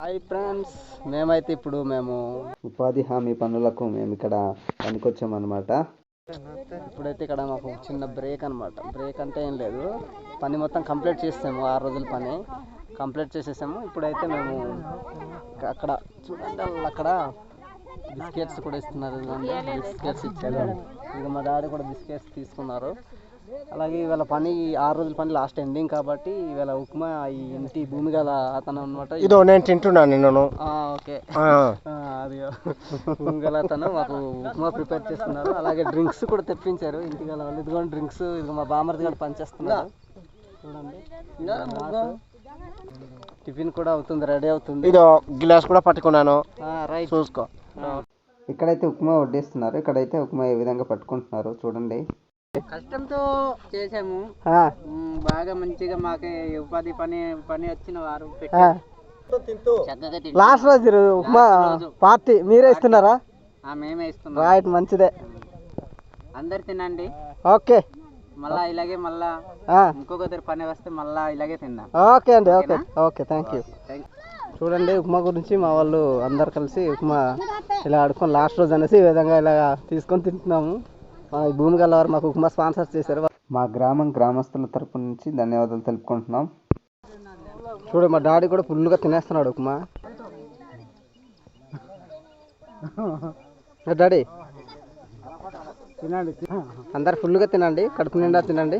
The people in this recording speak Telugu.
హాయ్ ఫ్రెండ్స్, మేమైతే ఇప్పుడు ఉపాధి హామీ పనులకు మేము ఇక్కడ పనికొచ్చామన్నమాట. ఇప్పుడైతే ఇక్కడ మాకు చిన్న బ్రేక్ అనమాట. బ్రేక్ అంటే ఏం లేదు, పని మొత్తం కంప్లీట్ చేసాము. 6 రోజుల పని కంప్లీట్ చేసేసాము. ఇప్పుడైతే మేము అక్కడ చూడండి, అక్కడ బిస్కెట్స్ కూడా ఇస్తున్నారు. బిస్కెట్స్ ఇచ్చారు. ఇక మా డాడీ కూడా బిస్కెట్స్ తీసుకున్నారు. అలాగే ఇవాళ పని 6 రోజుల పని లాస్ట్ ఎండింగ్ కాబట్టి ఇవాళ ఉప్మా ఈ ఇంటి భూమి గల అతను అనమాట. ఇదో నేను తింటున్నాను నేను. ఓకే, అది భూమి గల అతను మాకు ఉప్మా ప్రిపేర్ చేస్తున్నారు. అలాగే డ్రింక్స్ కూడా తెప్పించారు ఇంటికి గల వాళ్ళు. ఇదిగోండి డ్రింక్స్, ఇది మా బామర్ది గారు పనిచేస్తున్నారు. చూడండి, టిఫిన్ కూడా అవుతుంది, రెడీ అవుతుంది. ఇదో గ్లాస్ కూడా పట్టుకున్నాను, రైట్ చూసుకో. ఇక్కడైతే ఉప్మా వడ్డిస్తున్నారు. ఇక్కడైతే ఉప్మా ఏ విధంగా పట్టుకుంటున్నారు చూడండి. కష్టంతో చేసాము, బాగా మంచిగా మాకు ఉపాధి పని వచ్చిన వారు లాస్ట్ రోజు ఉప్మా పార్టీ మీరే ఇస్తున్నారా? మేమే ఇస్తున్నాం. రైట్, మంచిదే. అందరు తినండి. ఓకే, మళ్ళా ఇలాగే మళ్ళా ఇంకొక పని వస్తే మళ్ళా ఇలాగే తిందాం. ఓకే అండి, ఓకే ఓకే, థ్యాంక్ యూ. చూడండి, ఉప్మా గురించి మా వాళ్ళు అందరు కలిసి ఉప్మా ఇలా ఆడుకొని లాస్ట్ రోజు అనేసి ఈ విధంగా ఇలా తీసుకొని తింటున్నాము. ఈ భూమి గల వారు మాకు ఉప్మా స్పాన్సర్ చేశారు. మా గ్రామస్తుల తరపు నుంచి ధన్యవాదాలు తెలుపుకుంటున్నాం. చూడు, మా డాడీ కూడా ఫుల్గా తినేస్తున్నాడు ఉప్మా. డాడీ తినండి, అందరు ఫుల్గా తినండి, కడుపు నిండా తినండి.